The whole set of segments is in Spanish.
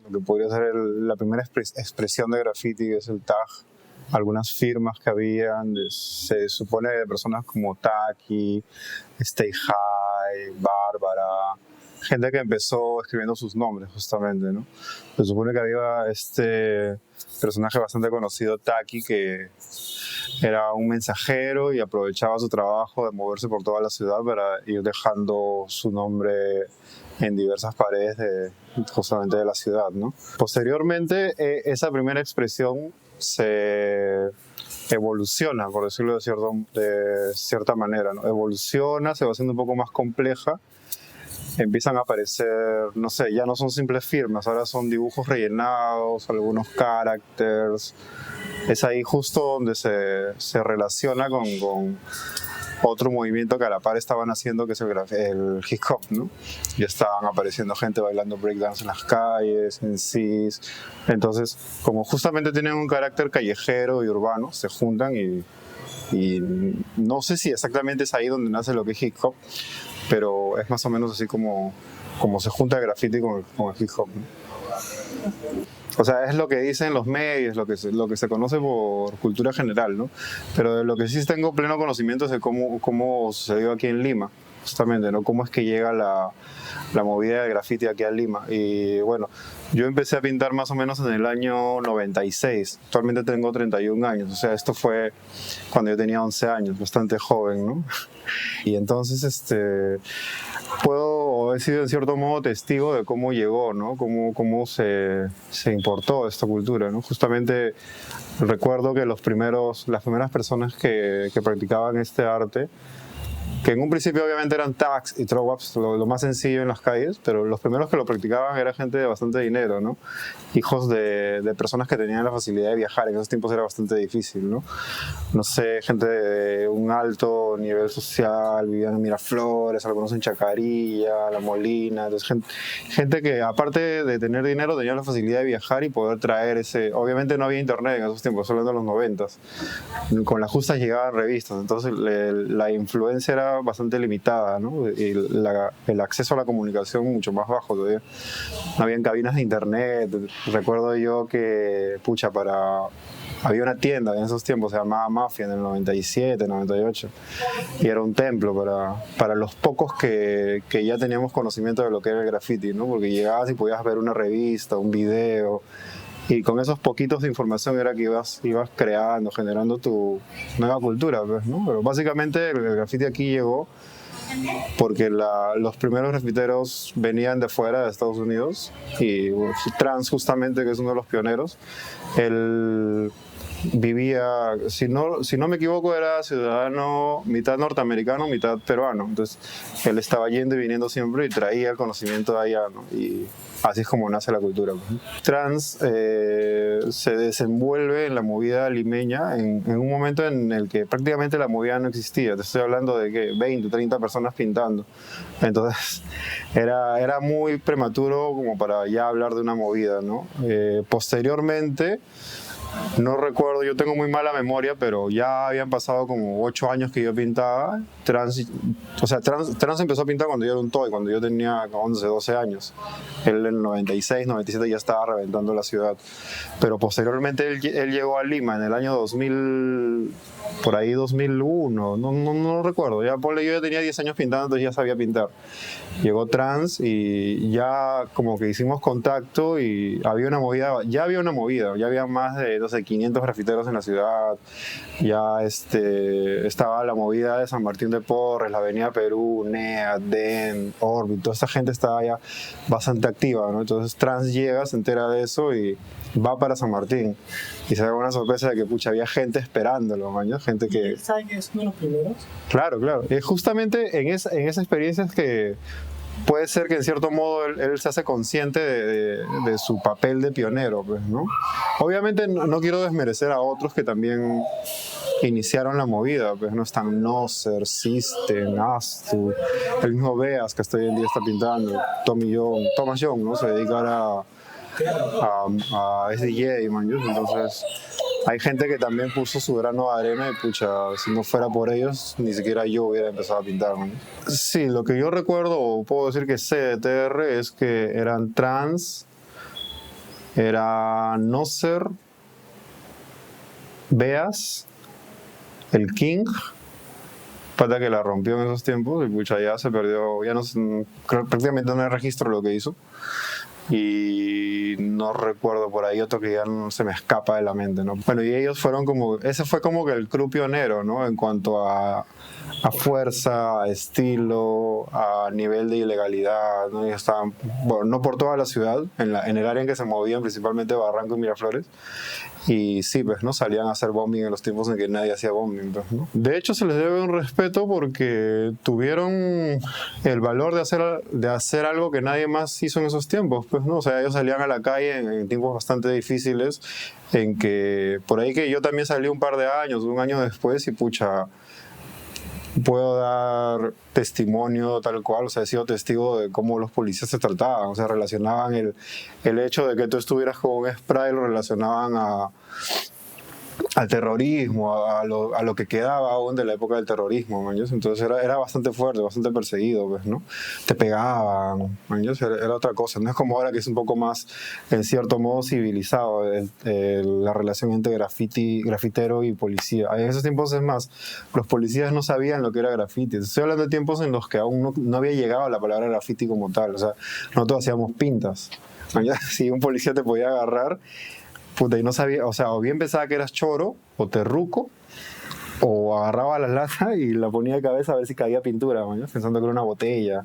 lo que podría ser la primera expresión de graffiti, que es el tag. Algunas firmas que habían, se supone de personas como Taki, Stay High, Bárbara, gente que empezó escribiendo sus nombres justamente, ¿no? Se supone que había este personaje bastante conocido, Taki, que era un mensajero y aprovechaba su trabajo de moverse por toda la ciudad para ir dejando su nombre en diversas paredes justamente de la ciudad, ¿no? Posteriormente, esa primera expresión se evoluciona, por decirlo de cierta manera, ¿no? Evoluciona, se va haciendo un poco más compleja, empiezan a aparecer, no sé, ya no son simples firmas, ahora son dibujos rellenados, algunos characters. Es ahí justo donde se relaciona con otro movimiento que a la par estaban haciendo, que es el hip hop, ¿no? Ya estaban apareciendo gente bailando breakdance en las calles, en CIS. Entonces, como justamente tienen un carácter callejero y urbano, se juntan y no sé si exactamente es ahí donde nace lo que es hip hop, pero es más o menos así como se junta el graffiti con el hip hop, ¿no? O sea, es lo que dicen los medios, lo que se conoce por cultura general, ¿no? Pero de lo que sí tengo pleno conocimiento es de cómo sucedió aquí en Lima, justamente, ¿no? Cómo es que llega la movida de graffiti aquí a Lima. Y bueno, yo empecé a pintar más o menos en el año 96. Actualmente tengo 31 años. O sea, esto fue cuando yo tenía 11 años, bastante joven, ¿no? Y entonces, he sido en cierto modo testigo de cómo llegó, ¿no? Cómo se importó esta cultura, ¿no? Justamente recuerdo que las primeras personas que practicaban este arte, que en un principio obviamente eran tags y throw-ups, lo más sencillo en las calles, pero los primeros que lo practicaban era gente de bastante dinero, ¿no? Hijos de personas que tenían la facilidad de viajar. En esos tiempos era bastante difícil, ¿no? No sé, gente de un alto nivel social, vivían en Miraflores, algunos en Chacarilla, La Molina. Entonces, gente que aparte de tener dinero tenía la facilidad de viajar y poder traer ese... Obviamente no había internet en esos tiempos, solo en los 90s. Con las justas llegaban revistas, entonces la influencia era bastante limitada, ¿no? Y el acceso a la comunicación mucho más bajo todavía. No habían cabinas de internet. Recuerdo yo que, había una tienda en esos tiempos, se llamaba Mafia, en el 97, 98, y era un templo para los pocos que ya teníamos conocimiento de lo que era el graffiti, ¿no? Porque llegabas y podías ver una revista, un video, y con esos poquitos de información era que ibas creando, generando tu nueva cultura, pues, ¿no? Pero básicamente el graffiti aquí llegó porque los primeros grafiteros venían de fuera, de Estados Unidos, y Trans, justamente, que es uno de los pioneros, él vivía, si no me equivoco, era ciudadano mitad norteamericano, mitad peruano. Entonces él estaba yendo y viniendo siempre y traía el conocimiento de allá, ¿no? Y así es como nace la cultura. Trans se desenvuelve en la movida limeña en un momento en el que prácticamente la movida no existía. Te estoy hablando de que 20, 30 personas pintando. Entonces era muy prematuro como para ya hablar de una movida, ¿no? Posteriormente, no recuerdo, yo tengo muy mala memoria, pero ya habían pasado como 8 años que yo pintaba. Trans empezó a pintar cuando yo era un toy, cuando yo tenía 11, 12 años. Él en el 96, 97 ya estaba reventando la ciudad. Pero posteriormente él llegó a Lima en el año 2000, por ahí 2001, no recuerdo. Ya tenía 10 años pintando, entonces ya sabía pintar. Llegó Trans y ya como que hicimos contacto y ya había una movida, ya había más de, no sé, 500 grafiteros en la ciudad, ya estaba la movida de San Martín de Porres, la Avenida Perú, NEA, DEN, Orbit, toda esta gente estaba ya bastante activa, ¿no? Entonces Trans llega, se entera de eso y va para San Martín y se da una sorpresa de que había gente esperándolo, ¿no? Gente que... ¿Sabe que es uno de los primeros? Claro. Justamente en esa experiencia es que puede ser que en cierto modo él se hace consciente de su papel de pionero, pues, ¿no? Obviamente no quiero desmerecer a otros que también iniciaron la movida, pues no están Noser, System, Astu, el mismo Beas que hasta hoy en día está pintando, Thomas Young, ¿no? Se dedica a SDJ, man, entonces hay gente que también puso su grano de arena y si no fuera por ellos, ni siquiera yo hubiera empezado a pintar, man. Sí, lo que yo recuerdo, o puedo decir que sé de TR, es que eran Trans, Era Nocer, Beas, el King, pata que la rompió en esos tiempos y pucha, ya se perdió, ya no, prácticamente no hay registro de lo que hizo. Y no recuerdo por ahí otro que ya no se me escapa de la mente, ¿no? Bueno, y ellos fueron como, ese fue como que el crew pionero, ¿no? En cuanto a fuerza, a estilo, a nivel de ilegalidad, ¿no? Y estaban, bueno, no por toda la ciudad, en el área en que se movían, principalmente Barranco y Miraflores. Y sí, pues, ¿no? Salían a hacer bombing en los tiempos en que nadie hacía bombing, pues, ¿no? De hecho, se les debe un respeto porque tuvieron el valor de hacer algo que nadie más hizo en esos tiempos, pues, ¿no? O sea, ellos salían a la calle en tiempos bastante difíciles, en que, por ahí que yo también salí un par de años, un año después, y pucha, puedo dar testimonio tal cual, o sea, he sido testigo de cómo los policías se trataban, o sea, relacionaban el hecho de que tú estuvieras con un spray, lo relacionaban al terrorismo, a lo que quedaba aún de la época del terrorismo, ¿maños? Entonces era bastante fuerte, bastante perseguido, pues, ¿no? Te pegaban, ¿maños? Era otra cosa, no es como ahora que es un poco más, en cierto modo, civilizado la relación entre grafitero y policía. En esos tiempos, es más, los policías no sabían lo que era graffiti. Estoy hablando de tiempos en los que aún no había llegado la palabra graffiti como tal, o sea, nosotros hacíamos pintas, ¿maños? Si un policía te podía agarrar, puta, y no sabía, o sea, o bien pensaba que eras choro o terruco, o agarraba la lata y la ponía de cabeza a ver si caía pintura, ¿no? Pensando que era una botella.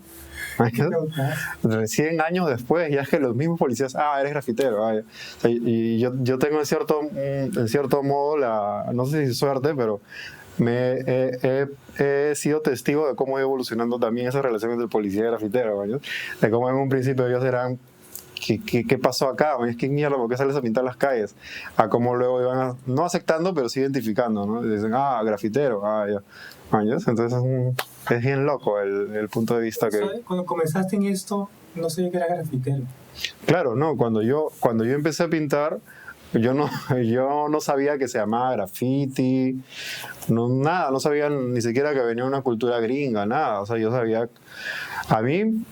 Recién años después, ya es que los mismos policías, eres grafitero. O sea, y yo tengo en cierto modo, no sé si suerte, pero he sido testigo de cómo ha ido evolucionando también esa relación entre el policía y el grafitero, ¿no? De cómo en un principio ellos eran... ¿Qué pasó acá? Es que mierda, ¿por qué sales a pintar las calles? A cómo luego iban, no aceptando, pero sí identificando, ¿no? Dicen, grafitero, ya. ¿Mañas? Entonces es bien loco el punto de vista que... Cuando comenzaste en esto, no sabía que era grafitero. Claro, no, cuando yo empecé a pintar, yo no sabía que se llamaba graffiti, nada, no sabía ni siquiera que venía una cultura gringa, nada. O sea, yo sabía... A mí,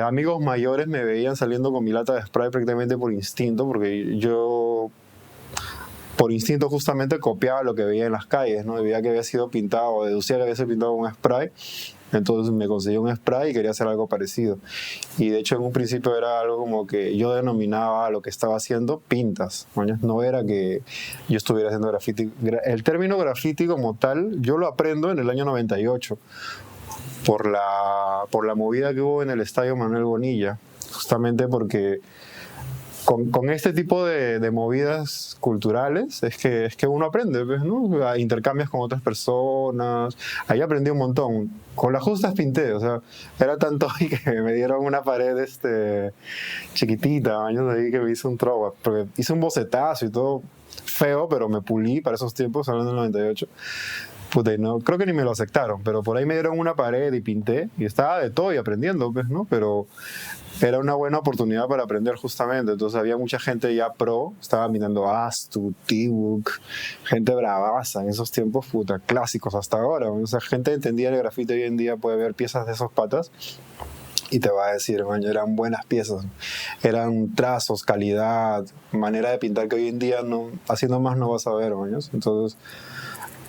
amigos mayores me veían saliendo con mi lata de spray prácticamente por instinto, porque yo, por instinto, justamente copiaba lo que veía en las calles, ¿no? Veía que había sido pintado, deducía que había sido pintado con un spray, entonces me conseguí un spray y quería hacer algo parecido. Y de hecho, en un principio era algo como que yo denominaba a lo que estaba haciendo pintas, ¿no? No era que yo estuviera haciendo graffiti. El término graffiti como tal, yo lo aprendo en el año 98. Por la movida que hubo en el Estadio Manuel Bonilla, justamente porque con este tipo de movidas culturales es que uno aprende, pues, ¿no? Intercambias con otras personas, ahí aprendí un montón. Con las justas pinté, o sea, era tanto ahí que me dieron una pared chiquitita, años de ahí que me hice un trova, porque hice un bocetazo y todo feo, pero me pulí para esos tiempos, hablando del 98. Puta, no, creo que ni me lo aceptaron, pero por ahí me dieron una pared y pinté, y estaba de todo y aprendiendo, pues, ¿no? Pero era una buena oportunidad para aprender justamente, entonces había mucha gente ya pro, estaba mirando Astu, T-Book, gente bravaza en esos tiempos, puta, clásicos hasta ahora, o sea, gente entendía el grafito hoy en día puede ver piezas de esos patas y te va a decir, man, eran buenas piezas, eran trazos, calidad, manera de pintar que hoy en día haciendo más no vas a ver, man. Entonces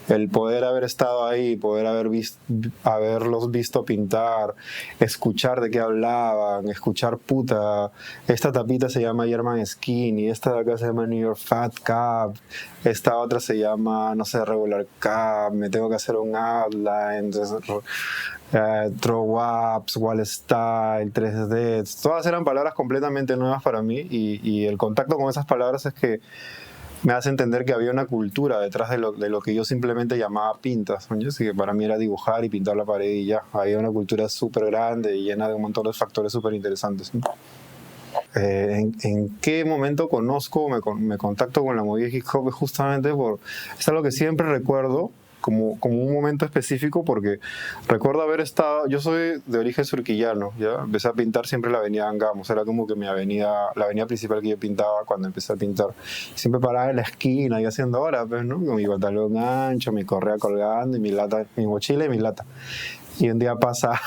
el poder haber estado ahí, poder haberlos visto pintar, escuchar de qué hablaban, escuchar, puta, esta tapita se llama German Skinny, esta de acá se llama New York Fat Cap, esta otra se llama, no sé, Regular Cap, me tengo que hacer un outline, entonces, throw ups, wall style, 3D, todas eran palabras completamente nuevas para mí y el contacto con esas palabras es que me hace entender que había una cultura detrás de lo que yo simplemente llamaba pintas, ¿no? Así que para mí era dibujar y pintar la pared y ya. Había una cultura súper grande y llena de un montón de factores súper interesantes, ¿no? ¿En qué momento me contacto con la movida hip hop? Justamente es algo que siempre recuerdo como un momento específico, porque recuerdo haber estado, yo soy de origen surquillano, ¿ya? Empecé a pintar siempre la avenida Angamos, era como que la avenida principal que yo pintaba cuando empecé a pintar. Siempre paraba en la esquina y haciendo horas, pues, ¿no? Con mi pantalón ancho, mi correa colgando y mi mochila y mi lata. Y un día pasa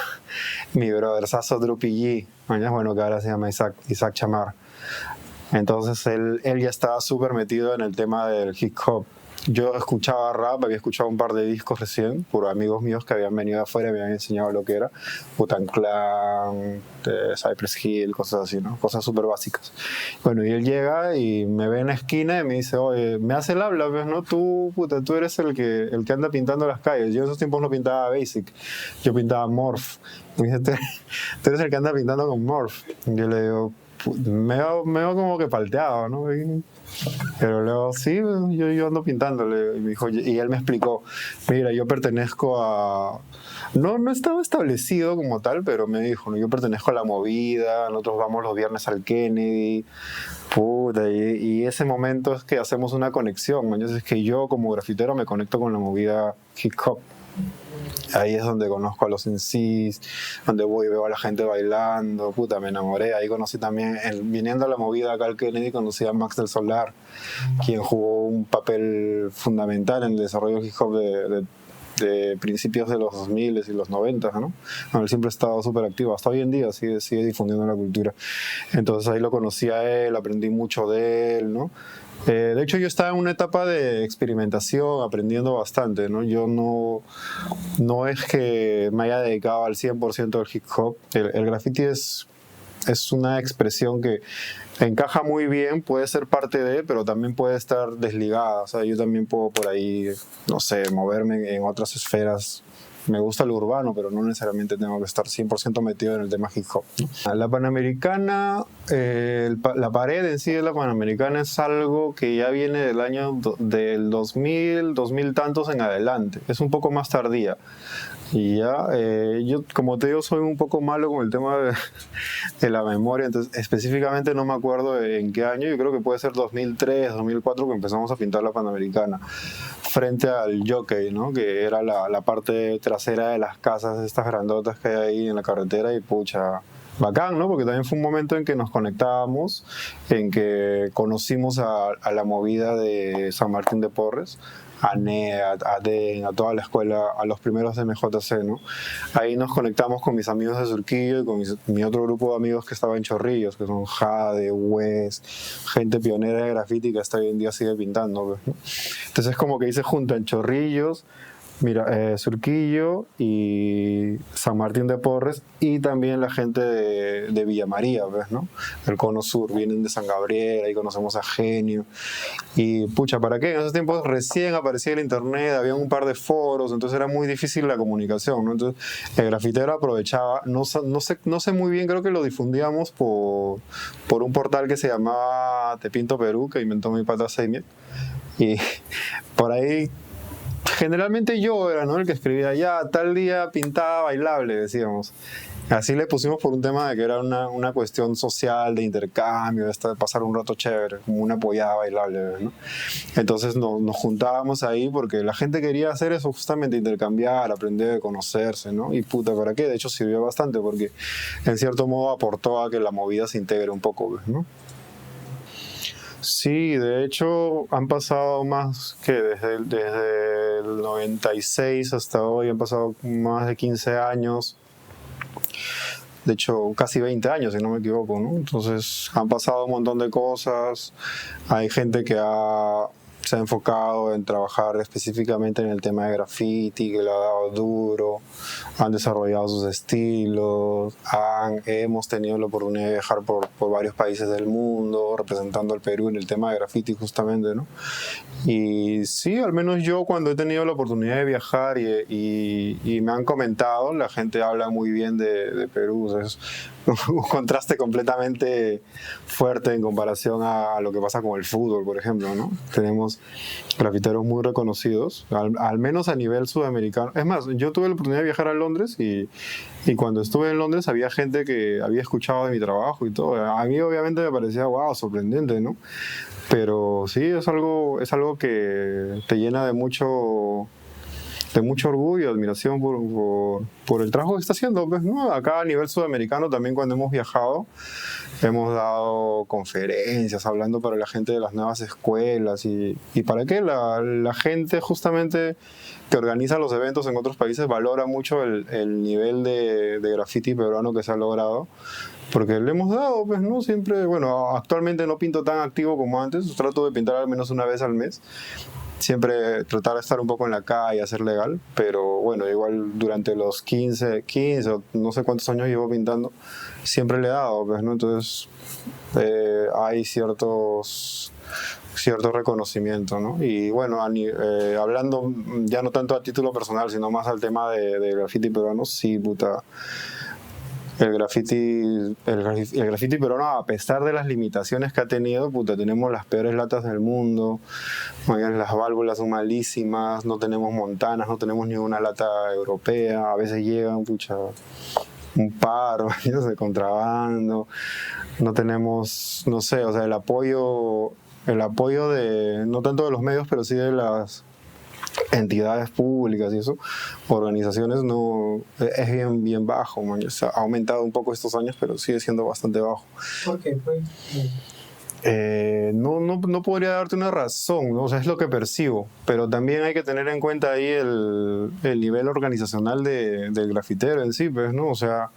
mi brotherzazo Drupi G, bueno, que ahora se llama Isaac Chamar. Entonces él ya estaba súper metido en el tema del hip hop. Yo escuchaba rap, había escuchado un par de discos recién por amigos míos que habían venido de afuera y me habían enseñado lo que era Wu-Tang Clan, Cypress Hill, cosas así, ¿no? Cosas súper básicas. Bueno, y él llega y me ve en la esquina y me dice, oye, me hace el habla, pues, ¿no? Tú eres el que anda pintando las calles. Yo en esos tiempos no pintaba Basic, yo pintaba Morph. Y me dice, tú eres el que anda pintando con Morph. Y yo le digo, me veo como que palteado, ¿no? Pero luego, sí, yo ando pintándole. Y me dijo, y él me explicó, mira, yo pertenezco a... No estaba establecido como tal, pero me dijo, ¿no? Yo pertenezco a la movida, nosotros vamos los viernes al Kennedy, puta, y ese momento es que hacemos una conexión, ¿no? Entonces es que yo como grafitero me conecto con la movida hip hop. Ahí es donde conozco a los MCs, donde voy y veo a la gente bailando, puta, me enamoré. Ahí conocí también, viniendo a la movida acá al Kennedy, conocí a Max del Solar, quien jugó un papel fundamental en el desarrollo hip hop de principios de los 2000 y los 90, ¿no? Bueno, él siempre ha estado súper activo, hasta hoy en día sigue difundiendo la cultura. Entonces ahí lo conocí a él, aprendí mucho de él, ¿no? De hecho, yo estaba en una etapa de experimentación, aprendiendo bastante, ¿no? Yo no es que me haya dedicado al 100% al hip hop. El graffiti es una expresión que encaja muy bien, puede ser parte de, pero también puede estar desligada. O sea, yo también puedo por ahí, no sé, moverme en otras esferas. Me gusta lo urbano, pero no necesariamente tengo que estar 100% metido en el tema hip hop, ¿no? La Panamericana, la pared en sí de la Panamericana es algo que ya viene del año del 2000 tantos en adelante. Es un poco más tardía. Y ya, yo como te digo, soy un poco malo con el tema de la memoria, entonces específicamente no me acuerdo en qué año. Yo creo que puede ser 2003, 2004 que empezamos a pintar la Panamericana frente al Jockey, ¿no? Que era la parte trasera de las casas estas grandotas que hay ahí en la carretera. Y pucha, bacán, ¿no? Porque también fue un momento en que nos conectábamos, en que conocimos a la movida de San Martín de Porres, a NE, a DEN, a toda la escuela, a los primeros de MJC, ¿no? Ahí nos conectamos con mis amigos de Surquillo y con mi otro grupo de amigos que estaba en Chorrillos, que son Jade, Wes, gente pionera de graffiti que hasta hoy en día sigue pintando, pues, ¿no? Entonces como que ahí se juntan Chorrillos, Surquillo y San Martín de Porres, y también la gente de Villa María, ¿ves, no? El Cono Sur, vienen de San Gabriel, ahí conocemos a Genio. Y pucha, ¿para qué? En esos tiempos recién aparecía el internet, había un par de foros, entonces era muy difícil la comunicación, ¿no? Entonces el grafitero aprovechaba, no sé muy bien, creo que lo difundíamos por un portal que se llamaba Te Pinto Perú, que inventó mi pata Seimier. Y por ahí generalmente yo era, ¿no?, el que escribía, ya, tal día pintaba bailable, decíamos. Así le pusimos por un tema de que era una cuestión social, de intercambio, de pasar un rato chévere, como una pollada bailable, ¿no? Entonces nos juntábamos ahí porque la gente quería hacer eso, justamente intercambiar, aprender, conocerse, ¿no? Y puta, ¿para qué? De hecho sirvió bastante porque en cierto modo aportó a que la movida se integre un poco, ¿no? Sí, de hecho han pasado más que desde el 96 hasta hoy, han pasado más de 15 años, de hecho casi 20 años si no me equivoco, ¿no? Entonces han pasado un montón de cosas, hay gente que se ha enfocado en trabajar específicamente en el tema de graffiti, que le ha dado duro, han desarrollado sus estilos, hemos tenido la oportunidad de viajar por varios países del mundo, representando al Perú en el tema de graffiti justamente, ¿no? Y sí, al menos yo cuando he tenido la oportunidad de viajar y me han comentado, la gente habla muy bien de Perú, o sea, es un contraste completamente fuerte en comparación a lo que pasa con el fútbol, por ejemplo, ¿no? Tenemos grafiteros muy reconocidos, al menos a nivel sudamericano. Es más, yo tuve la oportunidad de viajar a Londres y cuando estuve en Londres había gente que había escuchado de mi trabajo y todo. A mí obviamente me parecía, wow, sorprendente, ¿no? Pero sí, es algo que te llena de de mucho orgullo y admiración por el trabajo que está haciendo, pues, ¿no? Acá a nivel sudamericano también cuando hemos viajado, hemos dado conferencias hablando para la gente de las nuevas escuelas y para que la gente justamente que organiza los eventos en otros países valora mucho el nivel de graffiti peruano que se ha logrado. Porque le hemos dado, pues, ¿no? Siempre, bueno, actualmente no pinto tan activo como antes, trato de pintar al menos una vez al mes. Siempre tratar de estar un poco en la calle, hacer legal, pero bueno, igual durante los 15 o no sé cuántos años llevo pintando, siempre le he dado, pues, ¿no? Entonces hay cierto reconocimiento, ¿no? Y bueno, hablando ya no tanto a título personal, sino más al tema de graffiti peruano, sí, puta. El graffiti peruano, a pesar de las limitaciones que ha tenido, puta, tenemos las peores latas del mundo, las válvulas son malísimas, no tenemos montanas, no tenemos ni una lata europea, a veces llegan, pucha, un par de contrabando, no tenemos, no sé, o sea, el apoyo de, no tanto de los medios, pero sí de las entidades públicas y eso, organizaciones, no es bien bajo, man. O sea, ha aumentado un poco estos años, pero sigue siendo bastante bajo. ¿Por qué? Pues, no podría darte una razón, ¿no? O sea, es lo que percibo, pero también hay que tener en cuenta ahí el nivel organizacional del grafitero en sí, pues, ¿no? O sea,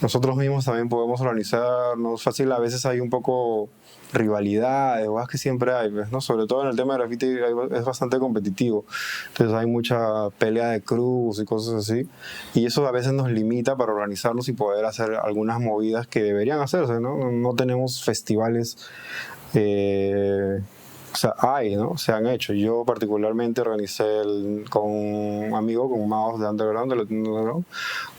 nosotros mismos también podemos organizarnos, fácil, a veces hay un poco rivalidades, o es que siempre hay, pues, ¿no? Sobre todo en el tema de graffiti es bastante competitivo, entonces hay mucha pelea de cruz y cosas así, y eso a veces nos limita para organizarnos y poder hacer algunas movidas que deberían hacerse, ¿no? No tenemos festivales, o sea, ¿no? Se han hecho. Yo particularmente organicé con un amigo, con Maos de Underground, de Latino Underground,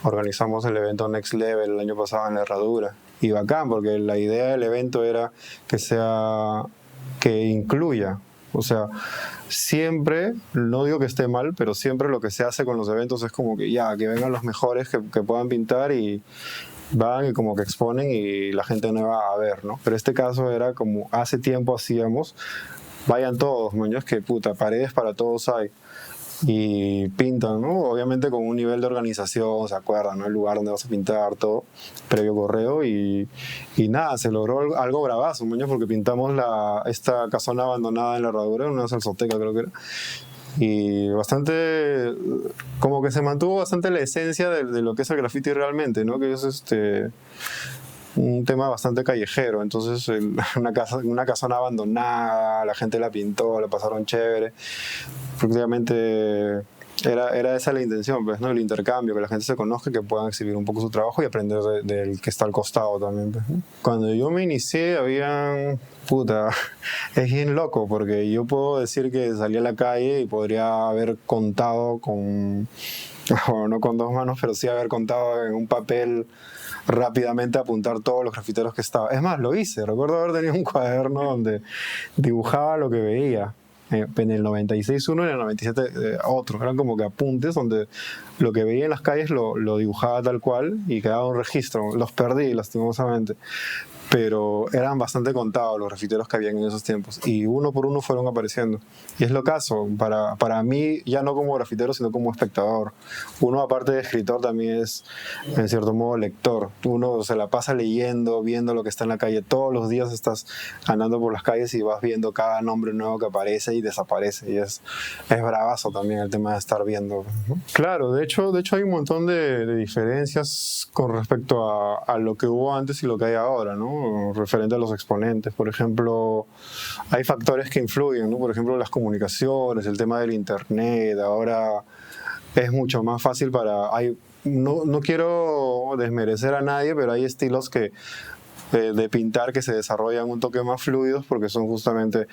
organizamos el evento Next Level el año pasado en la Herradura. Y bacán, porque la idea del evento era que incluya. O sea, siempre, no digo que esté mal, pero siempre lo que se hace con los eventos es como que que vengan los mejores que puedan pintar y van y como que exponen y la gente no va a ver, ¿no? Pero este caso era como hace tiempo hacíamos, vayan todos, moños, que puta, paredes para todos hay. Y pintan, ¿no? Obviamente con un nivel de organización, se acuerdan, ¿no? El lugar donde vas a pintar, todo, previo correo y nada, se logró algo bravazo, moños, porque pintamos esta casona abandonada en la Herradura, una salsoteca creo que era. Y bastante, como que se mantuvo bastante la esencia de lo que es el graffiti realmente, ¿no? Que es un tema bastante callejero. Entonces una casona abandonada, la gente la pintó, la pasaron chévere, prácticamente era esa la intención, pues, ¿no? El intercambio, que la gente se conozca, que puedan exhibir un poco su trabajo y aprender del que está al costado también, pues, ¿no? Cuando yo me inicié habían, puta, es bien loco, porque yo puedo decir que salí a la calle y podría haber contado no con dos manos, pero sí haber contado en un papel rápidamente, apuntar todos los grafiteros que estaban. Es más, lo hice, recuerdo haber tenido un cuaderno donde dibujaba lo que veía. En el 96 uno y en el 97 otro. Eran como que apuntes donde lo que veía en las calles lo dibujaba tal cual y quedaba un registro. Los perdí, lastimosamente. Pero eran bastante contados los grafiteros que habían en esos tiempos. Y uno por uno fueron apareciendo. Y es lo caso, para mí, ya no como grafitero, sino como espectador. Uno, aparte de escritor, también es, en cierto modo, lector. Uno se la pasa leyendo, viendo lo que está en la calle. Todos los días estás andando por las calles y vas viendo cada nombre nuevo que aparece y desaparece. Y es bravazo también el tema de estar viendo, ¿no? Claro, de hecho hay un montón de diferencias con respecto a lo que hubo antes y lo que hay ahora, ¿no? Referente a los exponentes. Por ejemplo, hay factores que influyen, ¿no? Por ejemplo, las comunicaciones, el tema del internet. Ahora es mucho más fácil no quiero desmerecer a nadie, pero hay estilos de pintar que se desarrollan un toque más fluidos porque son justamente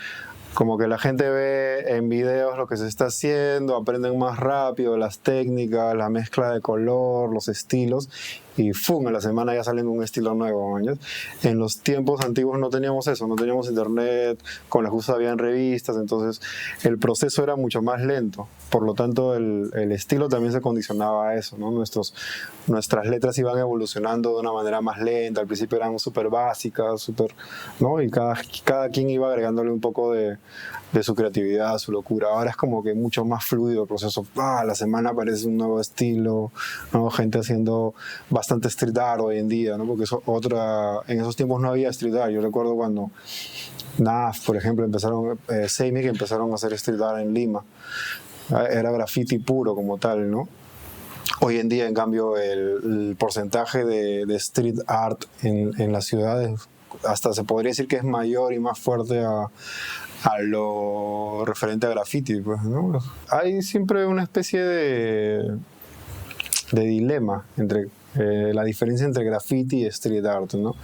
como que la gente ve en videos lo que se está haciendo, aprenden más rápido las técnicas, la mezcla de color, los estilos, y ¡fum! A la semana ya salen un estilo nuevo, ¿no? En los tiempos antiguos no teníamos eso, no teníamos internet, con las cosas habían revistas, entonces el proceso era mucho más lento, por lo tanto el estilo también se condicionaba a eso, ¿no? Nuestras letras iban evolucionando de una manera más lenta, al principio eran súper básicas, ¿no? Y cada quien iba agregándole un poco de su creatividad, su locura. Ahora es como que mucho más fluido el proceso. A la semana aparece un nuevo estilo, ¿no? Gente haciendo bastante street art hoy en día, ¿no? Porque en esos tiempos no había street art. Yo recuerdo cuando NAF, por ejemplo, Seimic empezaron a hacer street art en Lima. Era graffiti puro como tal, ¿no? Hoy en día, en cambio, el porcentaje de street art en las ciudades hasta se podría decir que es mayor y más fuerte a lo referente a graffiti, pues, ¿no? Hay siempre una especie de dilema entre la diferencia entre graffiti y street art, ¿no?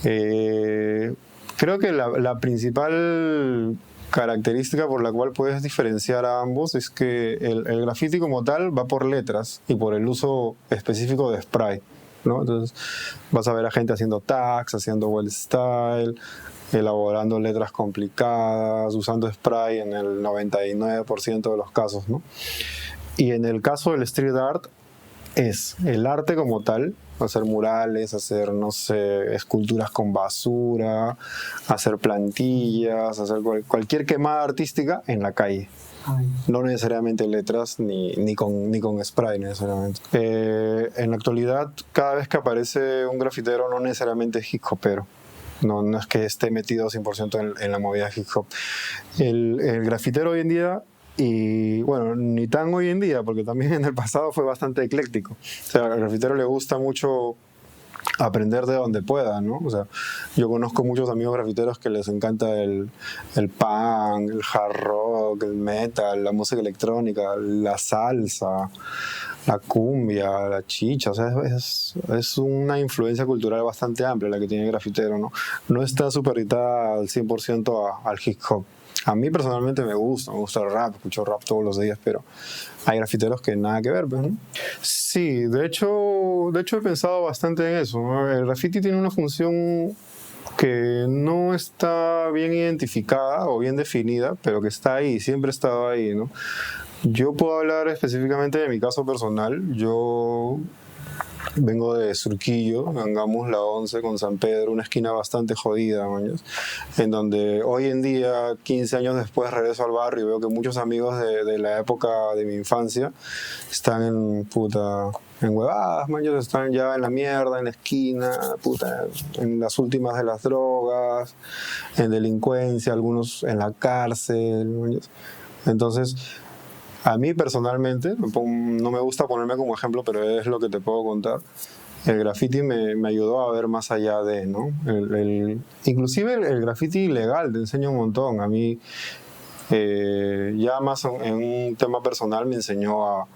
Creo que la principal característica por la cual puedes diferenciar a ambos es que el graffiti como tal va por letras y por el uso específico de spray, ¿no? Entonces vas a ver a gente haciendo tags, haciendo well style, elaborando letras complicadas, usando spray en el 99% de los casos, ¿no? Y en el caso del street art es el arte como tal, hacer murales, hacer, no sé, esculturas con basura, hacer plantillas, hacer cualquier quemada artística en la calle. No necesariamente letras ni con spray necesariamente. En la actualidad, cada vez que aparece un grafitero no necesariamente es hip hopero. No es que esté metido 100% en la movida hip hop. El grafitero hoy en día, y bueno, ni tan hoy en día, porque también en el pasado fue bastante ecléctico. O sea, al grafitero le gusta mucho aprender de donde pueda, ¿no? O sea, yo conozco muchos amigos grafiteros que les encanta el punk, el hard rock, el metal, la música electrónica, la salsa, la cumbia, la chicha. O sea, es una influencia cultural bastante amplia la que tiene el grafitero, ¿no? No está supeditada al 100% al hip hop. A mí personalmente me gusta el rap, escucho rap todos los días, pero hay grafiteros que nada que ver, pues, ¿no? Sí, de hecho he pensado bastante en eso, ¿no? El graffiti tiene una función que no está bien identificada o bien definida, pero que está ahí, siempre ha estado ahí, ¿no? Yo puedo hablar específicamente de mi caso personal. Yo vengo de Surquillo, Angamos la 11 con San Pedro, una esquina bastante jodida, maños, en donde hoy en día, 15 años después, regreso al barrio y veo que muchos amigos de la época de mi infancia están en huevadas, maños, están ya en la mierda, en la esquina, en las últimas de las drogas, en delincuencia, algunos en la cárcel, maños. Entonces, a mí personalmente, no me gusta ponerme como ejemplo, pero es lo que te puedo contar. El graffiti me ayudó a ver más allá de, ¿no? Inclusive el graffiti ilegal te enseña un montón. A mí, ya más en un tema personal, me enseñó a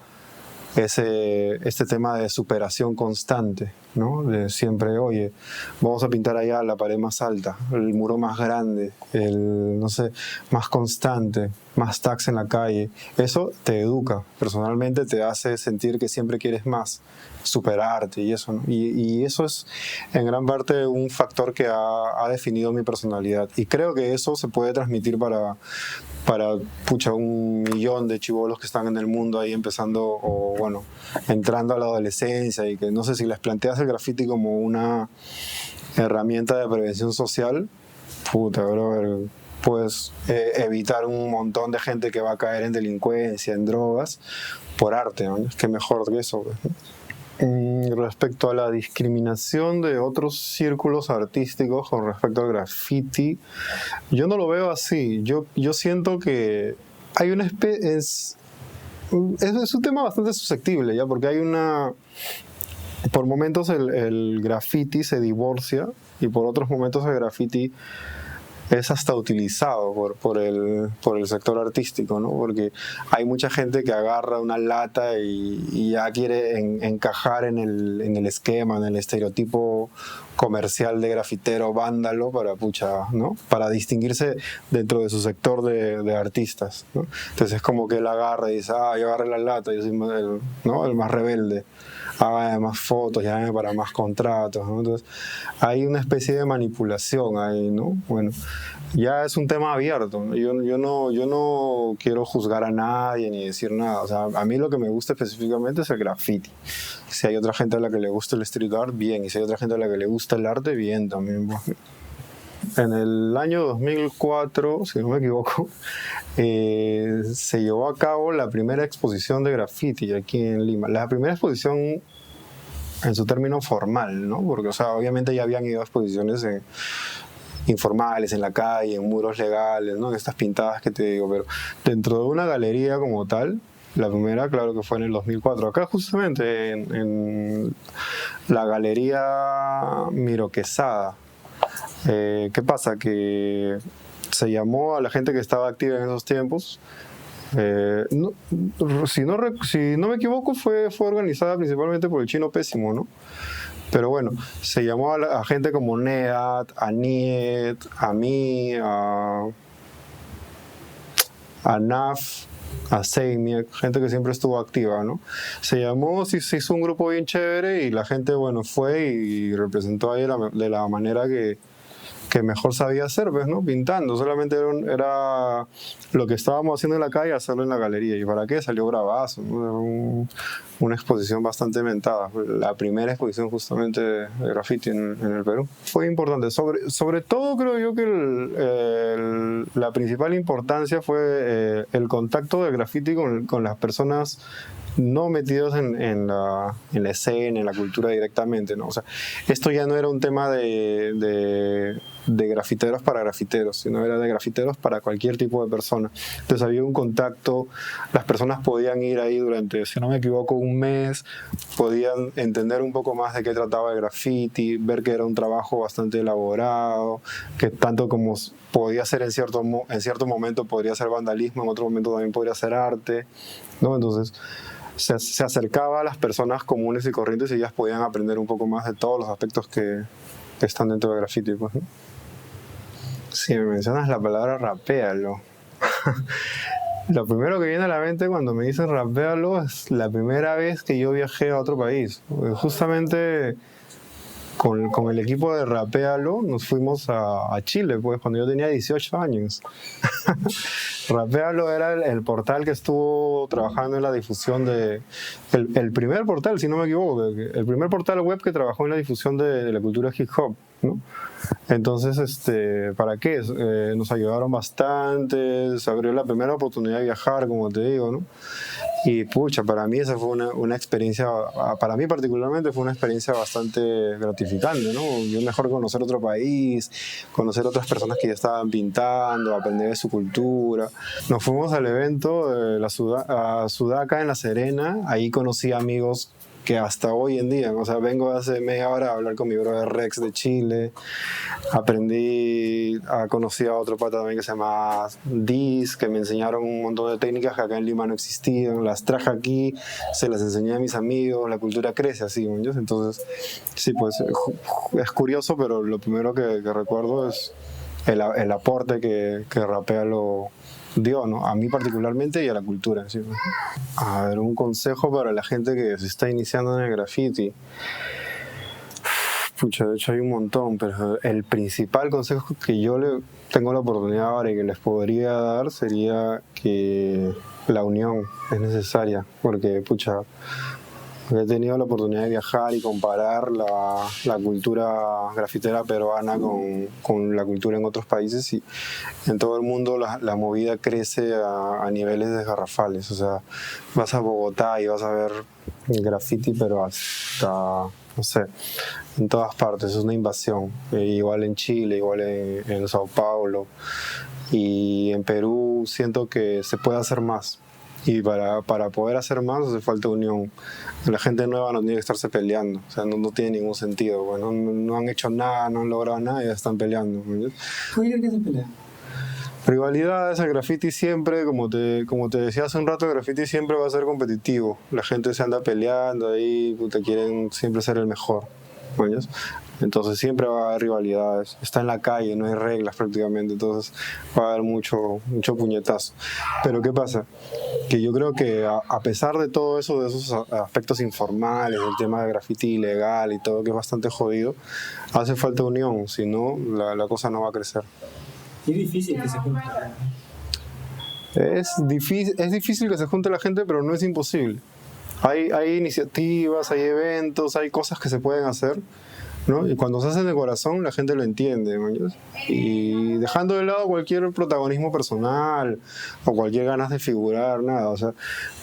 este tema de superación constante, ¿no? De siempre, oye, vamos a pintar allá la pared más alta, el muro más grande, no sé, más constante, más tags en la calle. Eso te educa, personalmente te hace sentir que siempre quieres más, superarte y eso, ¿no? Y eso es en gran parte un factor que ha definido mi personalidad. Y creo que eso se puede transmitir para 1 millón de chibolos que están en el mundo ahí empezando o bueno, entrando a la adolescencia, y que no sé, si les planteas el graffiti como una herramienta de prevención social, brother, puedes evitar un montón de gente que va a caer en delincuencia, en drogas, por arte, ¿no? Es que mejor que eso, pues, ¿no? Respecto a la discriminación de otros círculos artísticos con respecto al graffiti, yo no lo veo así. Yo siento que hay una es un tema bastante susceptible, ¿ya? Porque por momentos el graffiti se divorcia y por otros momentos el graffiti es hasta utilizado por el sector artístico, ¿no? Porque hay mucha gente que agarra una lata y ya quiere encajar en el esquema, en el estereotipo comercial de grafitero vándalo para, pucha, ¿no? Para distinguirse dentro de su sector de artistas, ¿no? Entonces es como que él agarra y dice, yo agarré la lata, yo soy el, ¿no? El más rebelde, haga más fotos, llame para más contratos, ¿no? Entonces hay una especie de manipulación ahí, ¿no? Bueno, ya es un tema abierto, ¿no? Yo no quiero juzgar a nadie ni decir nada. O sea, a mí lo que me gusta específicamente es el graffiti. Si hay otra gente a la que le gusta el street art, bien. Y si hay otra gente a la que le gusta el arte, bien también. En el año 2004, si no me equivoco, se llevó a cabo la primera exposición de graffiti aquí en Lima. La primera exposición en su término formal, ¿no? Porque, o sea, obviamente ya habían ido a exposiciones informales, en la calle, en muros legales, ¿no? En estas pintadas que te digo, pero dentro de una galería como tal, la primera, claro que fue en el 2004, acá justamente en la Galería Miro Quesada. ¿Qué pasa? Que se llamó a la gente que estaba activa en esos tiempos. Si no me equivoco, fue organizada principalmente por el Chino Pésimo, ¿no? Pero bueno, se llamó a gente como Neat, a Niet, a mí, a Naf, a Seimiak, gente que siempre estuvo activa, ¿no? Se hizo un grupo bien chévere y la gente, bueno, fue y representó ahí de la manera que mejor sabía hacer, pues, ¿no? Pintando. Solamente era lo que estábamos haciendo en la calle, hacerlo en la galería. ¿Y para qué? Salió bravazo, ¿no? Una exposición bastante inventada. La primera exposición justamente de graffiti en el Perú. Fue importante. Sobre todo creo yo que la principal importancia fue el contacto del graffiti con las personas no metidos en la escena, en la cultura directamente, ¿no? O sea, esto ya no era un tema de grafiteros para grafiteros, sino era de grafiteros para cualquier tipo de persona. Entonces había un contacto, las personas podían ir ahí durante, si no me equivoco, un mes, podían entender un poco más de qué trataba el graffiti, ver que era un trabajo bastante elaborado, que tanto como podía ser en cierto momento podría ser vandalismo, en otro momento también podría ser arte, ¿no? Entonces se acercaba a las personas comunes y corrientes y ellas podían aprender un poco más de todos los aspectos que están dentro del graffiti, pues, ¿no? Si me mencionas la palabra rapéalo, lo primero que viene a la mente cuando me dicen rapéalo es la primera vez que yo viajé a otro país. Justamente con el equipo de Rapéalo nos fuimos a Chile, pues, cuando yo tenía 18 años. Rapéalo era el portal que estuvo trabajando en la difusión el primer portal, si no me equivoco, el primer portal web que trabajó en la difusión de la cultura hip hop, ¿no? Entonces, ¿para qué? Nos ayudaron bastante, se abrió la primera oportunidad de viajar, como te digo, ¿no? Y pucha, para mí esa fue una experiencia, para mí particularmente fue una experiencia bastante gratificante, ¿no? Yo mejor conocer otro país, conocer otras personas que ya estaban pintando, aprender de su cultura. Nos fuimos al evento de a Sudaca en La Serena, ahí conocí amigos que hasta hoy en día, o sea, vengo hace media hora a hablar con mi brother Rex de Chile, conocí a otro pata también que se llama Diz, que me enseñaron un montón de técnicas que acá en Lima no existían, las traje aquí, se las enseñé a mis amigos, la cultura crece así, ¿no? Entonces, sí, pues es curioso, pero lo primero que recuerdo es el aporte que Rapéalo dio, ¿no? A mí particularmente y a la cultura, ¿sí? A ver, un consejo para la gente que se está iniciando en el graffiti. Pucha, de hecho hay un montón, pero el principal consejo que yo tengo la oportunidad ahora y que les podría dar sería que la unión es necesaria, porque, pucha, he tenido la oportunidad de viajar y comparar la cultura grafitera peruana con la cultura en otros países, y en todo el mundo la movida crece a niveles desgarrafales. O sea, vas a Bogotá y vas a ver graffiti, pero hasta, no sé, en todas partes, es una invasión. Igual en Chile, igual en Sao Paulo, y en Perú siento que se puede hacer más. Y para poder hacer más hace falta unión. La gente nueva no tiene que estarse peleando, o sea, no tiene ningún sentido. Bueno, no han hecho nada, no han logrado nada y ya están peleando. ¿Me ¿Tú dirías que se pelean? Rivalidades, el graffiti siempre, como te decía hace un rato, el graffiti siempre va a ser competitivo. La gente se anda peleando ahí, puta, quieren siempre ser el mejor. ¿Me Entonces siempre va a haber rivalidades. Está en la calle, no hay reglas prácticamente, entonces va a haber mucho puñetazo. Pero ¿qué pasa? Que yo creo que a pesar de todo eso, de esos aspectos informales, el tema de graffiti ilegal y todo, que es bastante jodido, hace falta unión, si no, la cosa no va a crecer. Es difícil que se junten. Es difícil que se junte la gente, pero no es imposible. Hay iniciativas, hay eventos, hay cosas que se pueden hacer, ¿no? Y cuando se hacen de corazón, la gente lo entiende, ¿no? Y dejando de lado cualquier protagonismo personal o cualquier ganas de figurar, nada. O sea,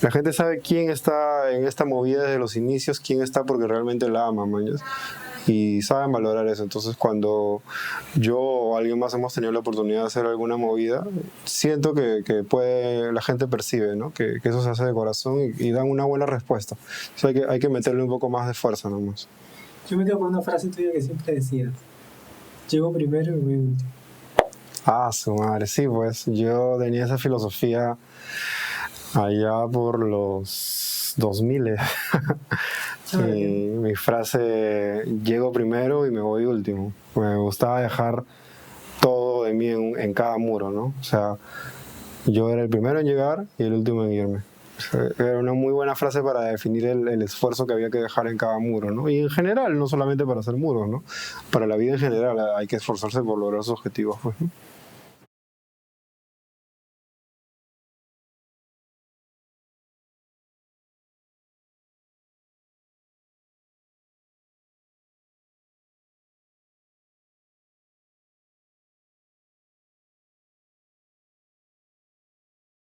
la gente sabe quién está en esta movida desde los inicios, quién está porque realmente la ama, ¿no? Y saben valorar eso. Entonces, cuando yo o alguien más hemos tenido la oportunidad de hacer alguna movida, siento que la gente percibe, ¿no? que eso se hace de corazón y dan una buena respuesta. O sea, hay que meterle un poco más de fuerza nomás. Yo me quedo con una frase tuya que siempre decías: llego primero y voy último. Ah, su madre, sí, pues yo tenía esa filosofía allá por los 2000. Mi frase: llego primero y me voy último. Me gustaba dejar todo de mí en cada muro, ¿no? O sea, yo era el primero en llegar y el último en irme. O sea, era una muy buena frase para definir el esfuerzo que había que dejar en cada muro, ¿no? Y en general, no solamente para hacer muros, ¿no? Para la vida en general hay que esforzarse por lograr sus objetivos, pues, ¿no?